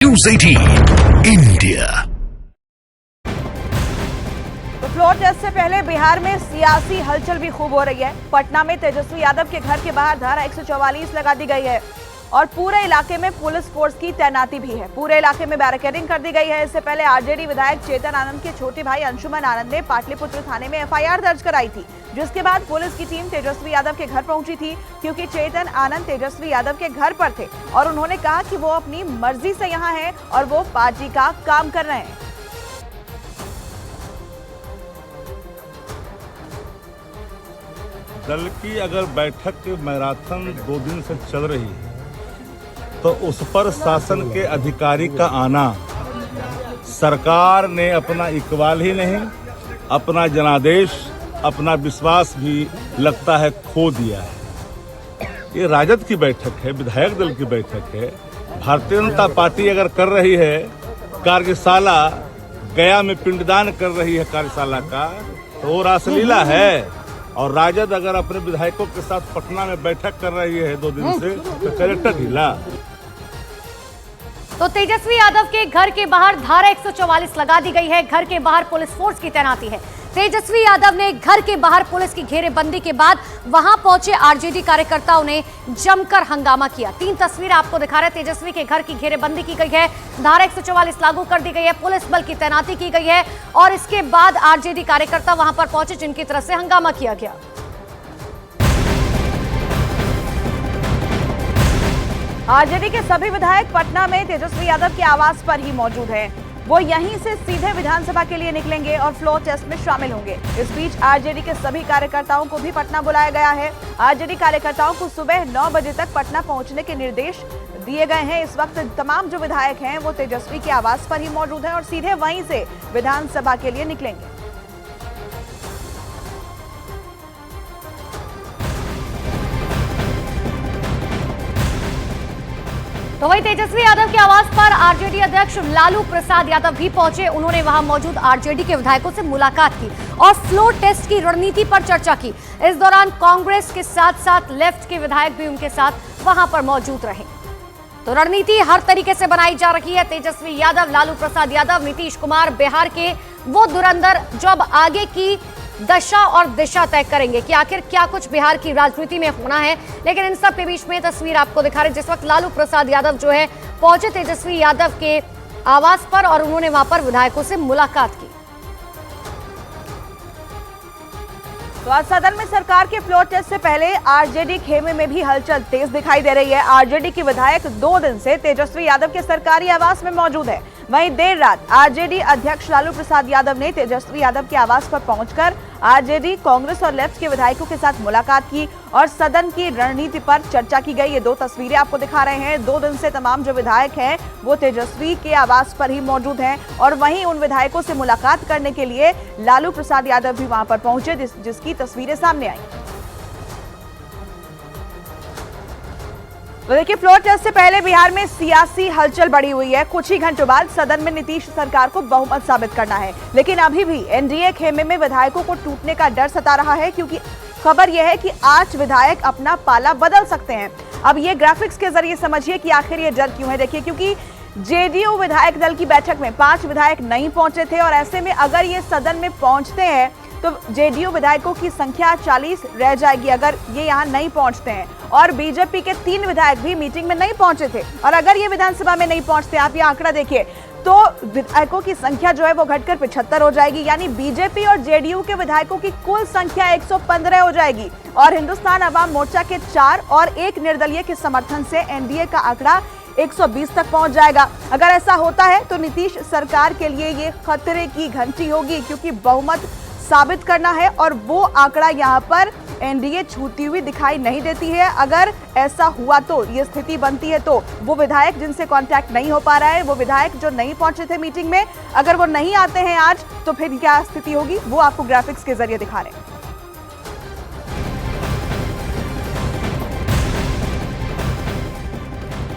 News 18 India. तो floor test से पहले बिहार में सियासी हलचल भी खूब हो रही है। पटना में तेजस्वी यादव के घर के बाहर धारा 144 लगा दी गई है और पूरे इलाके में पुलिस फोर्स की तैनाती भी है। पूरे इलाके में बैरिकेडिंग कर दी गई है। इससे पहले आरजेडी विधायक चेतन आनंद के छोटे भाई अंशुमन आनंद ने पाटलिपुत्र थाने में एफआईआर दर्ज कराई थी, जिसके बाद पुलिस की टीम तेजस्वी यादव के घर पहुंची थी, क्योंकि चेतन आनंद तेजस्वी यादव के घर पर थे और उन्होंने कहा कि वो अपनी मर्जी से यहाँ है और वो पार्टी का काम कर रहे हैं। दल की अगर बैठक मैराथन 2 दिन से चल रही है तो उस पर शासन के अधिकारी का आना, सरकार ने अपना इकबाल ही नहीं, अपना जनादेश, अपना विश्वास भी लगता है खो दिया है। ये राजद की बैठक है, विधायक दल की बैठक है। भारतीय जनता पार्टी अगर कर रही है कार्यशाला, गया में पिंडदान कर रही है कार्यशाला का, तो वो रासलीला है। और राजद अगर अपने विधायकों के साथ पटना में बैठक कर रही है 2 दिन से, तो कलेक्टर ढीला। तो तेजस्वी यादव के घर के बाहर धारा 144 लगा दी गई है। घर के बाहर पुलिस फोर्स की तैनाती है। तेजस्वी यादव ने घर के बाहर पुलिस की घेरेबंदी के बाद वहां पहुंचे आरजेडी कार्यकर्ताओं ने जमकर हंगामा किया। 3 तस्वीर आपको दिखा रहे। तेजस्वी के घर की घेरेबंदी की गई है, धारा 144 लागू कर दी गई है, पुलिस बल की तैनाती की गई है और इसके बाद आरजेडी कार्यकर्ता वहां पर पहुंचे, जिनकी तरफ से हंगामा किया गया। आरजेडी के सभी विधायक पटना में तेजस्वी यादव के आवास पर ही मौजूद हैं। वो यहीं से सीधे विधानसभा के लिए निकलेंगे और फ्लोर टेस्ट में शामिल होंगे। इस बीच आरजेडी के सभी कार्यकर्ताओं को भी पटना बुलाया गया है। आरजेडी कार्यकर्ताओं को सुबह 9 बजे तक पटना पहुंचने के निर्देश दिए गए हैं। इस वक्त तमाम जो विधायक हैं वो तेजस्वी के आवास पर ही मौजूद हैं और सीधे वहीं से विधानसभा के लिए निकलेंगे। तो वही तेजस्वी यादव के आवास पर आरजेडी अध्यक्ष लालू प्रसाद यादव भी पहुंचे। उन्होंने वहां मौजूद आरजेडी के विधायकों से मुलाकात की और फ्लोर टेस्ट की रणनीति पर चर्चा की। इस दौरान कांग्रेस के साथ साथ लेफ्ट के विधायक भी उनके साथ वहां पर मौजूद रहे। तो रणनीति हर तरीके से बनाई जा रही है। तेजस्वी यादव, लालू प्रसाद यादव, नीतीश कुमार बिहार के वो धुरंधर जो अब आगे की दशा और दिशा तय करेंगे कि आखिर क्या कुछ बिहार की राजनीति में होना है। लेकिन इन सब के बीच में तस्वीर आपको दिखा रहे, जिस वक्त लालू प्रसाद यादव जो है पहुंचे तेजस्वी यादव के आवास पर और उन्होंने वहां पर विधायकों से मुलाकात की। तो आज सदन में सरकार के फ्लोर टेस्ट से पहले आरजेडी खेमे में भी हलचल तेज दिखाई दे रही है। आरजेडी के विधायक 2 दिन से तेजस्वी यादव के सरकारी आवास में मौजूद है। वहीं देर रात आरजेडी अध्यक्ष लालू प्रसाद यादव ने तेजस्वी यादव के आवास पर पहुंचकर आरजेडी, कांग्रेस और लेफ्ट के विधायकों के साथ मुलाकात की और सदन की रणनीति पर चर्चा की गई। ये 2 तस्वीरें आपको दिखा रहे हैं। 2 दिन से तमाम जो विधायक हैं वो तेजस्वी के आवास पर ही मौजूद हैं और वहीं उन विधायकों से मुलाकात करने के लिए लालू प्रसाद यादव भी वहां पर पहुंचे, जिसकी तस्वीरें सामने आई। तो देखिए, फ्लोर टेस्ट से पहले बिहार में सियासी हलचल बढ़ी हुई है। कुछ ही घंटों बाद सदन में नीतीश सरकार को बहुमत साबित करना है, लेकिन अभी भी एनडीए खेमे में विधायकों को टूटने का डर सता रहा है, क्योंकि खबर यह है कि 8 विधायक अपना पाला बदल सकते हैं। अब ये ग्राफिक्स के जरिए समझिए कि आखिर ये डर क्यों है। देखिए, क्योंकि जेडीयू विधायक दल की बैठक में 5 विधायक नहीं पहुंचे थे और ऐसे में अगर ये सदन में पहुंचते हैं तो जेडीयू विधायकों की संख्या 40 रह जाएगी अगर ये यहाँ नहीं पहुंचते हैं। और बीजेपी के 3 विधायक भी मीटिंग में नहीं पहुंचे थे और अगर ये विधानसभा में नहीं पहुंचते, आप ये आंकड़ा देखिए, तो विधायकों की संख्या जो है वो घटकर 75 हो जाएगी। यानी बीजेपी और जेडीयू के विधायकों की कुल संख्या 115 हो जाएगी और हिंदुस्तान अवाम मोर्चा के 4 और 1 निर्दलीय के समर्थन से एनडीए का आंकड़ा 120 तक पहुंच जाएगा। अगर ऐसा होता है तो नीतीश सरकार के लिए ये खतरे की घंटी होगी, क्योंकि बहुमत साबित करना है और वो आंकड़ा यहाँ पर एनडीए छूती हुई दिखाई नहीं देती है। अगर ऐसा हुआ तो ये स्थिति बनती है तो वो विधायक जिनसे कांटेक्ट नहीं हो पा रहा है, वो विधायक जो नहीं पहुंचे थे मीटिंग में, अगर वो नहीं आते हैं आज तो फिर क्या स्थिति होगी, वो आपको ग्राफिक्स के जरिए दिखा रहे हैं।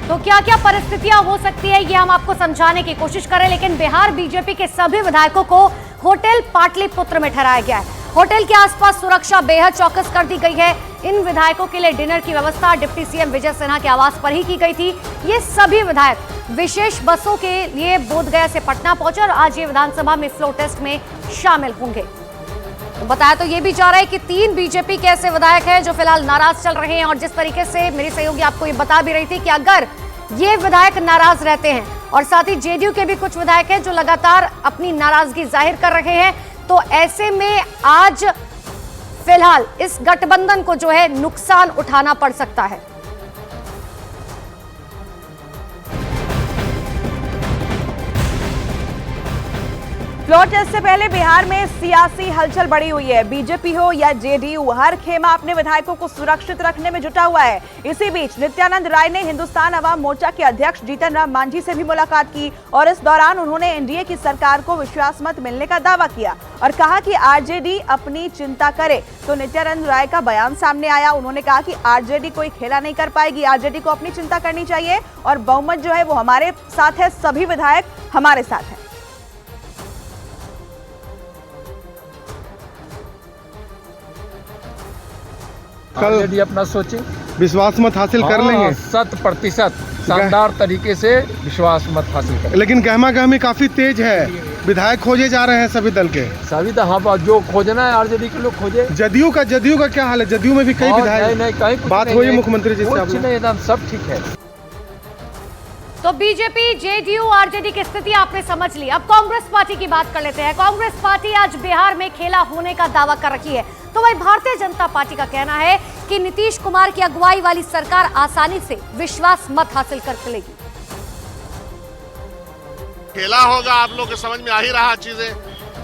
तो क्या क्या परिस्थितियां हो सकती है ये हम आपको समझाने की कोशिश करें। लेकिन बिहार बीजेपी के सभी विधायकों को होटल पाटलिपुत्र में ठहराया गया है। होटल के आसपास सुरक्षा बेहद चौकस कर दी गई है। इन विधायकों के लिए डिनर की व्यवस्था डिप्टी सीएम विजय सिन्हा के आवास पर ही की गई थी। ये सभी विधायक विशेष बसों के लिए बोधगया से पटना पहुंचे और आज ये विधानसभा में फ्लोर टेस्ट में शामिल होंगे। तो बताया तो ये भी जा रहा है कि 3 बीजेपी के ऐसे विधायक हैं जो फिलहाल नाराज चल रहे हैं और जिस तरीके से मेरी सहयोगी आपको ये बता भी रही थी कि अगर ये विधायक नाराज रहते हैं और साथ ही जेडीयू के भी कुछ विधायक हैं जो लगातार अपनी नाराजगी जाहिर कर रहे हैं, तो ऐसे में आज फिलहाल इस गठबंधन को जो है नुकसान उठाना पड़ सकता है। फ्लोर टेस्ट से पहले बिहार में सियासी हलचल बढ़ी हुई है। बीजेपी हो या जेडीयू, हर खेमा अपने विधायकों को सुरक्षित रखने में जुटा हुआ है। इसी बीच नित्यानंद राय ने हिंदुस्तान अवाम मोर्चा के अध्यक्ष जीतन राम मांझी से भी मुलाकात की और इस दौरान उन्होंने एनडीए की सरकार को विश्वास मत मिलने का दावा किया और कहा कि आरजेडी अपनी चिंता करे। तो नित्यानंद राय का बयान सामने आया। उन्होंने कहा कि आरजेडी कोई खेला नहीं कर पाएगी, आरजेडी को अपनी चिंता करनी चाहिए और बहुमत जो है वो हमारे साथ है, सभी विधायक हमारे साथ है। कल अपना सोचे, विश्वास मत हासिल कर लेंगे 100% शानदार तरीके से विश्वास मत हासिल कर। लेकिन गहमा गहमी काफी तेज है, विधायक खोजे जा रहे हैं सभी दल के। सभी तो हाँ, जो खोजना है आरजेडी के लोग खोजे। जदयू का क्या हाल है? जदयू में भी कई विधायक नहीं, कहीं बात हुई मुख्यमंत्री जी से? कुछ नहीं, एकदम सब ठीक है। तो बीजेपी, जेडीयू, आरजेडी की स्थिति आपने समझ ली। अब कांग्रेस पार्टी की बात कर लेते हैं। कांग्रेस पार्टी आज बिहार में खेला होने का दावा कर रखी है। तो वही भारतीय जनता पार्टी का कहना है कि नीतीश कुमार की अगुवाई वाली सरकार आसानी से विश्वास मत हासिल कर लेगी। खेला होगा, आप लोग के समझ में आ ही रहा चीजें।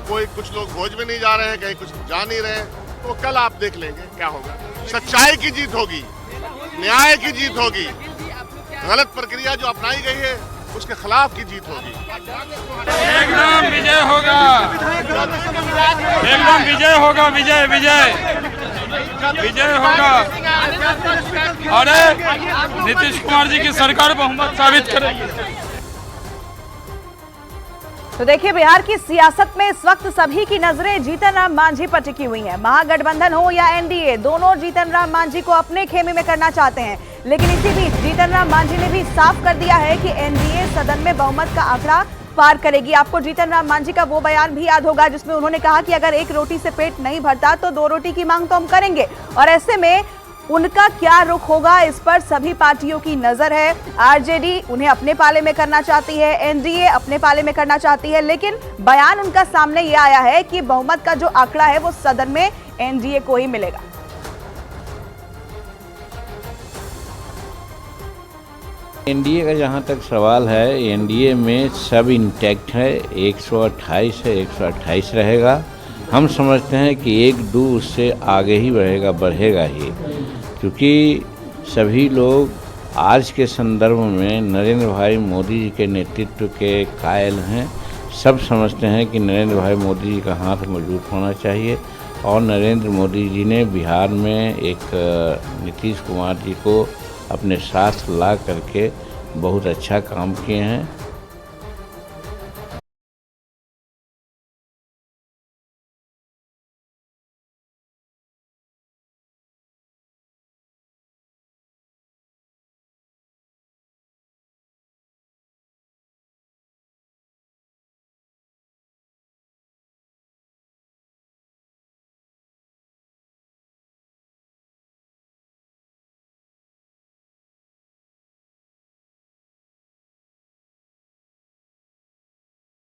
कोई कुछ लोग भोज में नहीं जा रहे हैं, कहीं कुछ जा नहीं रहे, तो कल आप देख लेंगे क्या होगा। सच्चाई की जीत होगी, न्याय की जीत होगी, गलत प्रक्रिया जो अपनाई गई है उसके खिलाफ की जीत होगी। एकदम विजय होगा, एकदम विजय होगा, विजय विजय विजय होगा। अरे नीतीश कुमार जी की सरकार बहुमत साबित करेगी। तो देखिए, बिहार की सियासत में इस वक्त सभी की नजरें जीतन राम मांझी पर टिकी हुई हैं। महागठबंधन हो या एनडीए, दोनों जीतन राम मांझी को अपने खेमे में करना चाहते हैं। लेकिन इसी बीच जीतन राम मांझी ने भी साफ कर दिया है कि एनडीए सदन में बहुमत का आंकड़ा पार करेगी। आपको जीतन राम मांझी का वो बयान भी याद होगा जिसमें उन्होंने कहा कि अगर एक रोटी से पेट नहीं भरता तो 2 रोटी की मांग तो हम करेंगे। और ऐसे में उनका क्या रुख होगा, इस पर सभी पार्टियों की नजर है। आरजेडी उन्हें अपने पाले में करना चाहती है, एनडीए अपने पाले में करना चाहती है, लेकिन बयान उनका सामने ये आया है कि बहुमत का जो आंकड़ा है वो सदन में एनडीए को ही मिलेगा। एनडीए का जहां तक सवाल है, एनडीए में सब इंटैक्ट है। 128 है, 128 रहेगा। हम समझते हैं कि 1-2 उससे आगे ही बढ़ेगा ही, क्योंकि सभी लोग आज के संदर्भ में नरेंद्र भाई मोदी जी के नेतृत्व के कायल हैं। सब समझते हैं कि नरेंद्र भाई मोदी जी का हाथ मजबूत होना चाहिए और नरेंद्र मोदी जी ने बिहार में एक नीतीश कुमार जी को अपने साथ ला करके बहुत अच्छा काम किए हैं।